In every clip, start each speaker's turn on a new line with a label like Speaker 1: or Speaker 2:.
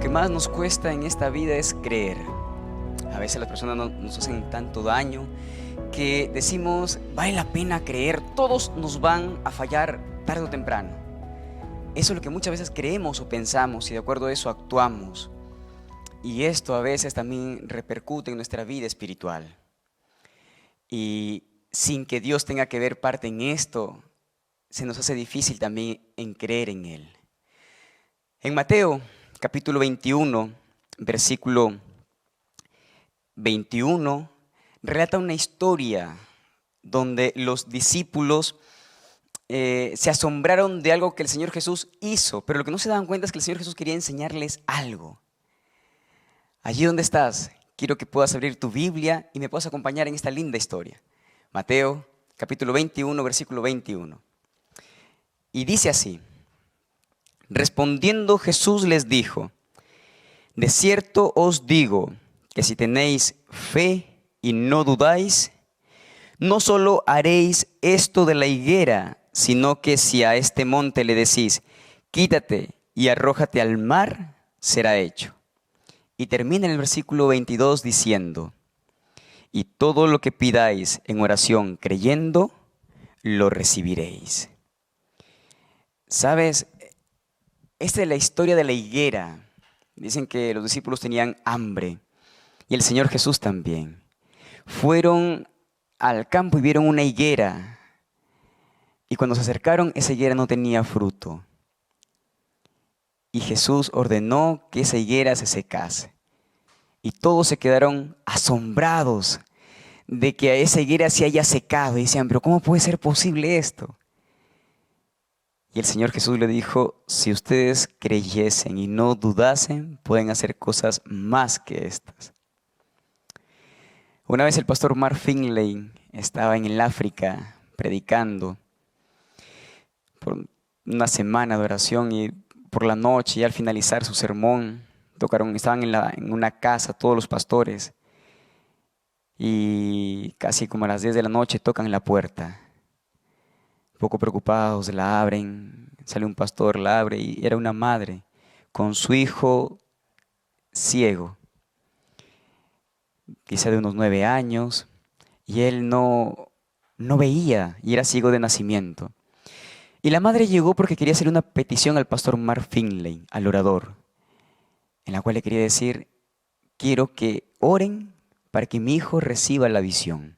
Speaker 1: que más nos cuesta en esta vida es creer. A veces las personas nos hacen tanto daño que decimos, vale la pena creer, todos nos van a fallar tarde o temprano. Eso es lo que muchas veces creemos o pensamos y de acuerdo a eso actuamos. Y esto a veces también repercute en nuestra vida espiritual. Y sin que Dios tenga que ver parte en esto, se nos hace difícil también en creer en Él. En Mateo capítulo 21, versículo 21, relata una historia donde los discípulos se asombraron de algo que el Señor Jesús hizo, pero lo que no se daban cuenta es que el Señor Jesús quería enseñarles algo. Allí donde estás, quiero que puedas abrir tu Biblia y me puedas acompañar en esta linda historia. Mateo capítulo 21, versículo 21. Y dice así: respondiendo Jesús les dijo: de cierto os digo que si tenéis fe y no dudáis, no solo haréis esto de la higuera, sino que si a este monte le decís, quítate y arrójate al mar, será hecho. Y termina en el versículo 22 diciendo: y todo lo que pidáis en oración creyendo, lo recibiréis. ¿Sabes? Esta es la historia de la higuera. Dicen que los discípulos tenían hambre y el Señor Jesús también. Fueron al campo y vieron una higuera. Y cuando se acercaron, esa higuera no tenía fruto. Y Jesús ordenó que esa higuera se secase. Y todos se quedaron asombrados de que a esa higuera se haya secado. Y decían, pero ¿cómo puede ser posible esto? Y el Señor Jesús le dijo, si ustedes creyesen y no dudasen, pueden hacer cosas más que estas. Una vez el pastor Mark Finley estaba en el África predicando por una semana de oración y por la noche y al finalizar su sermón estaban en una casa todos los pastores y casi como a las 10 de la noche tocan la puerta. Un poco preocupados, la abren, sale un pastor, la abre y era una madre con su hijo ciego, quizá de unos 9 años, y él no veía y era ciego de nacimiento. Y la madre llegó porque quería hacer una petición al pastor Mark Finley, al orador, en la cual le quería decir, quiero que oren para que mi hijo reciba la visión.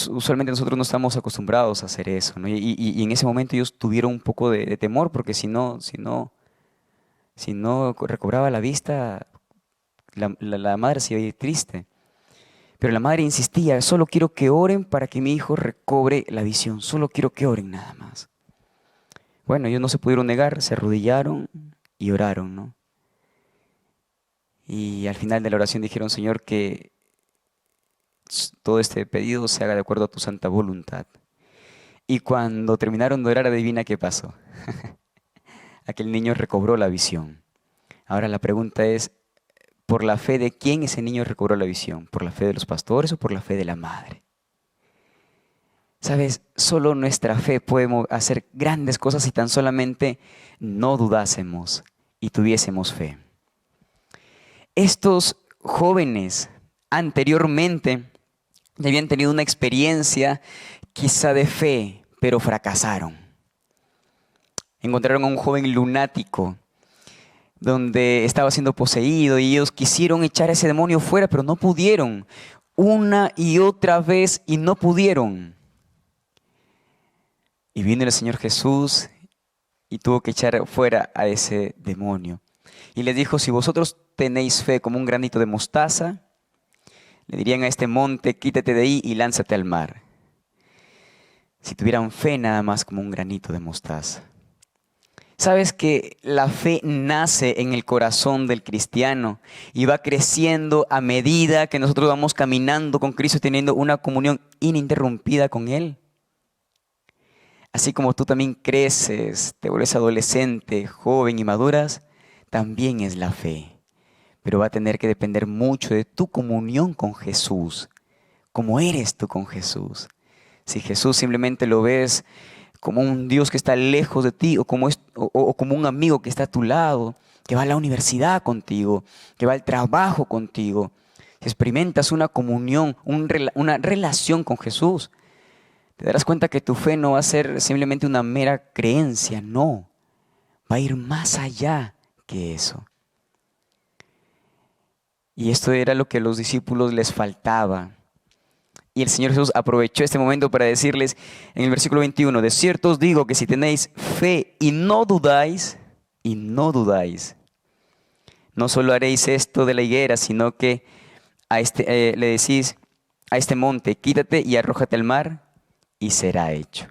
Speaker 1: Usualmente nosotros no estamos acostumbrados a hacer eso, ¿no? Y en ese momento ellos tuvieron un poco de temor porque si no recobraba la vista, la madre se iba a ir triste. Pero la madre insistía, solo quiero que oren para que mi hijo recobre la visión, solo quiero que oren nada más. Bueno, ellos no se pudieron negar, se arrodillaron y oraron, ¿no? Y al final de la oración dijeron, Señor, que todo este pedido se haga de acuerdo a tu santa voluntad. Y cuando terminaron de orar, adivina qué pasó. Aquel niño recobró la visión. Ahora la pregunta es, ¿por la fe de quién ese niño recobró la visión? ¿Por la fe de los pastores o por la fe de la madre? ¿Sabes? Solo nuestra fe puede hacer grandes cosas si tan solamente no dudásemos y tuviésemos fe. Estos jóvenes anteriormente ya habían tenido una experiencia quizá de fe, pero fracasaron. Encontraron a un joven lunático donde estaba siendo poseído y ellos quisieron echar a ese demonio fuera, pero no pudieron. Una y otra vez y no pudieron. Y vino el Señor Jesús y tuvo que echar fuera a ese demonio. Y les dijo, si vosotros tenéis fe como un granito de mostaza, le dirían a este monte, quítate de ahí y lánzate al mar. Si tuvieran fe nada más como un granito de mostaza. ¿Sabes que la fe nace en el corazón del cristiano y va creciendo a medida que nosotros vamos caminando con Cristo, teniendo una comunión ininterrumpida con Él? Así como tú también creces, te vuelves adolescente, joven y maduras, también es la fe. Pero va a tener que depender mucho de tu comunión con Jesús. ¿Cómo eres tú con Jesús? Si Jesús simplemente lo ves como un Dios que está lejos de ti o como un amigo que está a tu lado, que va a la universidad contigo, que va al trabajo contigo, si experimentas una comunión, una relación con Jesús, te darás cuenta que tu fe no va a ser simplemente una mera creencia, no, va a ir más allá que eso. Y esto era lo que a los discípulos les faltaba. Y el Señor Jesús aprovechó este momento para decirles en el versículo 21, de cierto os digo que si tenéis fe y no dudáis, no solo haréis esto de la higuera, sino que le decís a este monte, quítate y arrójate al mar, y será hecho.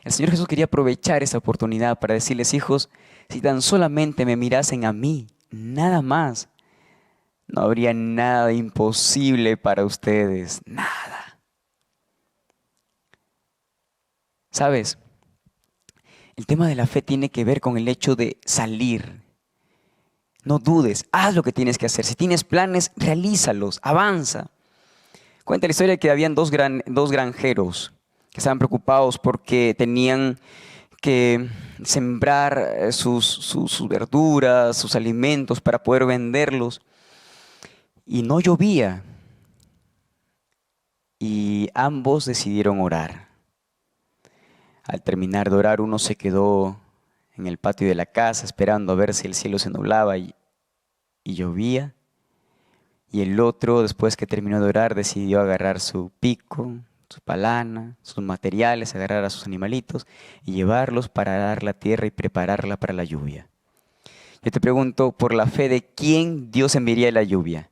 Speaker 1: El Señor Jesús quería aprovechar esta oportunidad para decirles, hijos, si tan solamente me mirasen a mí, nada más, no habría nada imposible para ustedes, nada. ¿Sabes? El tema de la fe tiene que ver con el hecho de salir. No dudes, haz lo que tienes que hacer. Si tienes planes, realízalos, avanza. Cuenta la historia que habían dos granjeros que estaban preocupados porque tenían que sembrar sus verduras, sus alimentos para poder venderlos. Y no llovía. Y ambos decidieron orar. Al terminar de orar, uno se quedó en el patio de la casa esperando a ver si el cielo se nublaba y llovía. Y el otro, después que terminó de orar, decidió agarrar su pico, su palana, sus materiales, agarrar a sus animalitos y llevarlos para arar la tierra y prepararla para la lluvia. Yo te pregunto, ¿por la fe de quién Dios enviaría la lluvia?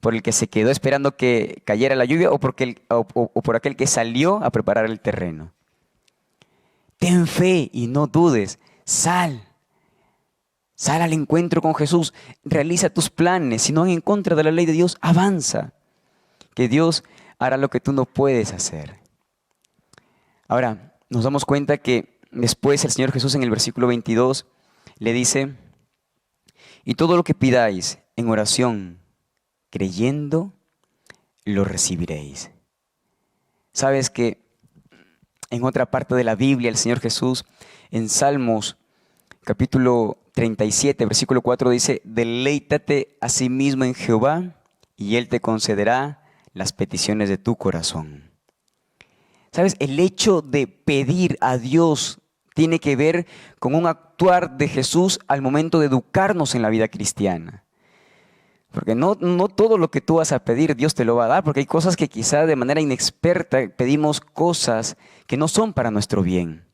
Speaker 1: ¿Por el que se quedó esperando que cayera la lluvia o por aquel que salió a preparar el terreno? Ten fe y no dudes. Sal al encuentro con Jesús. Realiza tus planes. Si no van en contra de la ley de Dios, avanza. Que Dios hará lo que tú no puedes hacer. Ahora, nos damos cuenta que después el Señor Jesús en el versículo 22 le dice, y todo lo que pidáis en oración, creyendo, lo recibiréis. Sabes que en otra parte de la Biblia, el Señor Jesús, en Salmos, capítulo 37, versículo 4, dice, deleítate a sí mismo en Jehová, y Él te concederá las peticiones de tu corazón. ¿Sabes? El hecho de pedir a Dios tiene que ver con un actuar de Jesús al momento de educarnos en la vida cristiana. Porque no todo lo que tú vas a pedir Dios te lo va a dar, porque hay cosas que quizá de manera inexperta pedimos cosas que no son para nuestro bien.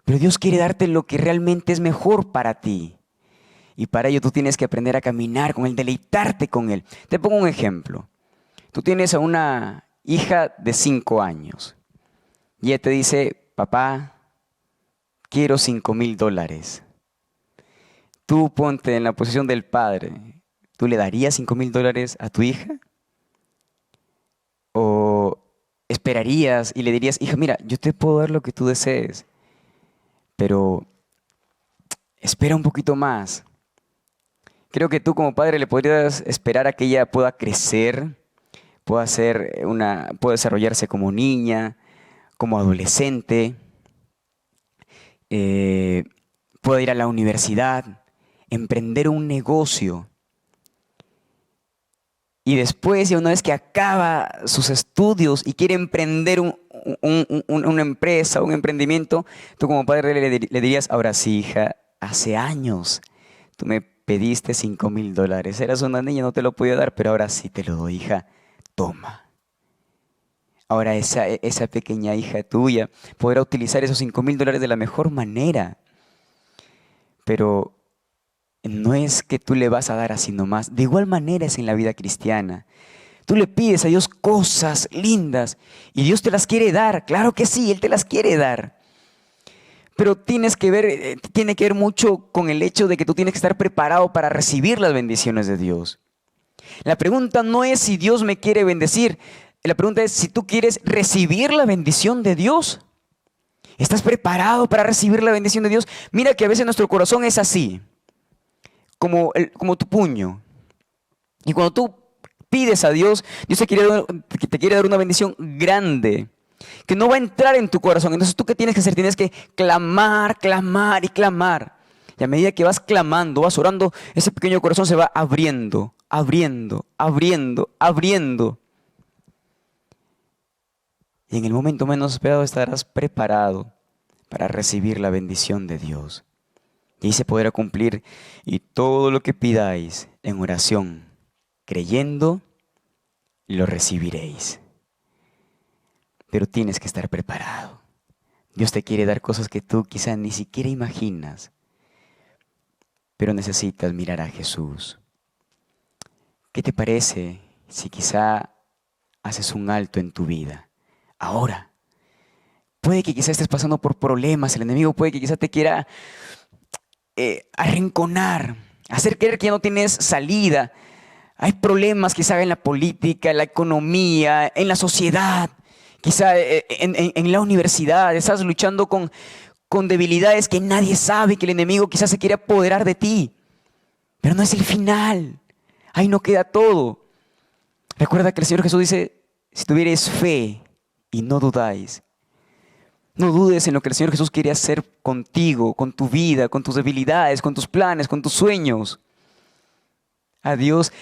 Speaker 1: Pero Dios quiere darte lo que realmente es mejor para ti. Y para ello tú tienes que aprender a caminar con Él, deleitarte con Él. Te pongo un ejemplo. Tú tienes a una hija de 5 años y ella te dice, papá, quiero $5,000. Tú ponte en la posición del padre. ¿Tú le darías $5,000 a tu hija? ¿O esperarías y le dirías, hija, mira, yo te puedo dar lo que tú desees, pero espera un poquito más? Creo que tú como padre le podrías esperar a que ella pueda crecer, pueda desarrollarse como niña, como adolescente, pueda ir a la universidad, emprender un negocio. Y después, ya una vez que acaba sus estudios y quiere emprender una empresa, un emprendimiento, tú como padre le dirías, ahora sí, hija, hace años tú me pediste $5,000. Eras una niña, no te lo podía dar, pero ahora sí te lo doy, hija, toma. Ahora esa pequeña hija tuya podrá utilizar esos $5,000 de la mejor manera. Pero no es que tú le vas a dar así nomás. De igual manera es en la vida cristiana. Tú le pides a Dios cosas lindas y Dios te las quiere dar. Claro que sí, Él te las quiere dar. Pero tiene que ver mucho con el hecho de que tú tienes que estar preparado para recibir las bendiciones de Dios. La pregunta no es si Dios me quiere bendecir. La pregunta es si tú quieres recibir la bendición de Dios. ¿Estás preparado para recibir la bendición de Dios? Mira que a veces nuestro corazón es así, como tu puño. Y cuando tú pides a Dios, Dios te quiere dar una bendición grande, que no va a entrar en tu corazón. Entonces, ¿tú qué tienes que hacer? Tienes que clamar, clamar y clamar. Y a medida que vas clamando, vas orando, ese pequeño corazón se va abriendo, abriendo, abriendo, abriendo. Y en el momento menos esperado estarás preparado para recibir la bendición de Dios. Y ahí se podrá cumplir y todo lo que pidáis en oración, creyendo, lo recibiréis. Pero tienes que estar preparado. Dios te quiere dar cosas que tú quizá ni siquiera imaginas. Pero necesitas mirar a Jesús. ¿Qué te parece si quizá haces un alto en tu vida? Ahora. Puede que quizá estés pasando por problemas. El enemigo puede que quizá te quiera arrinconar, hacer creer que ya no tienes salida. Hay problemas quizá en la política, en la economía, en la sociedad, quizá en la universidad. Estás luchando con debilidades que nadie sabe, que el enemigo quizás se quiere apoderar de ti. Pero no es el final. Ahí no queda todo. Recuerda que el Señor Jesús dice, si tuvieres fe y no dudáis, no dudes en lo que el Señor Jesús quiere hacer contigo, con tu vida, con tus debilidades, con tus planes, con tus sueños. A Dios,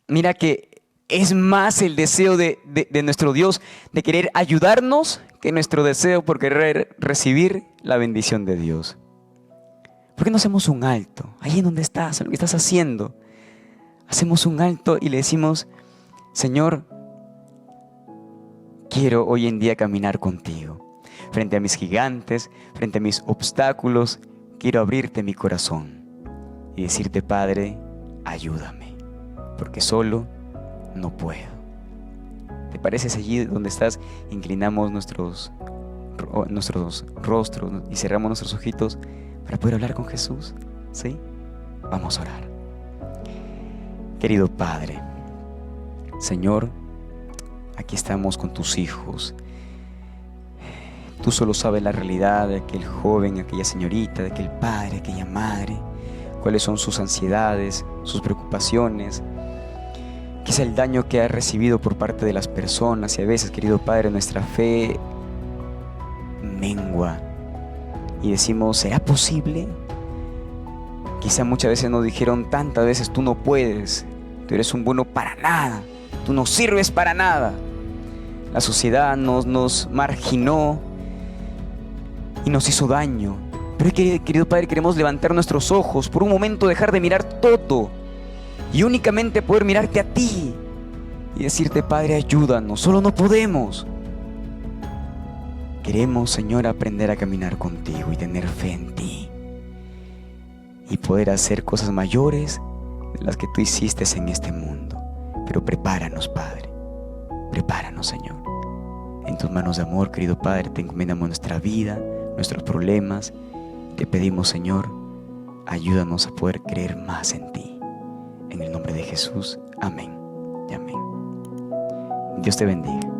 Speaker 1: mira que es más el deseo de nuestro Dios de querer ayudarnos que nuestro deseo por querer recibir la bendición de Dios. ¿Por qué no hacemos un alto? Ahí en donde estás, en lo que estás haciendo. Hacemos un alto y le decimos, Señor, quiero hoy en día caminar contigo. Frente a mis gigantes, frente a mis obstáculos, quiero abrirte mi corazón y decirte, Padre, ayúdame, porque solo no puedo. ¿Te parece allí donde estás? Inclinamos nuestros rostros y cerramos nuestros ojitos para poder hablar con Jesús, ¿sí? Vamos a orar. Querido Padre, Señor, aquí estamos con tus hijos. Tú solo sabes la realidad de aquel joven, aquella señorita, de aquel padre, aquella madre, cuáles son sus ansiedades, sus preocupaciones, quizá el daño que ha recibido por parte de las personas. Y a veces, querido Padre, nuestra fe mengua y decimos, ¿será posible? Quizá muchas veces nos dijeron tantas veces, tú no puedes, tú eres un bueno para nada, tú no sirves para nada. La sociedad nos marginó y nos hizo daño. Pero querido Padre, queremos levantar nuestros ojos, por un momento dejar de mirar todo y únicamente poder mirarte a ti y decirte, Padre, ayúdanos, solo no podemos. Queremos, Señor, aprender a caminar contigo y tener fe en ti y poder hacer cosas mayores de las que tú hiciste en este mundo. Pero prepáranos, Padre, prepáranos, Señor. En tus manos de amor, querido Padre, te encomendamos nuestra vida, nuestros problemas. Te pedimos, Señor, ayúdanos a poder creer más en ti. En el nombre de Jesús, amén y amén. Dios te bendiga.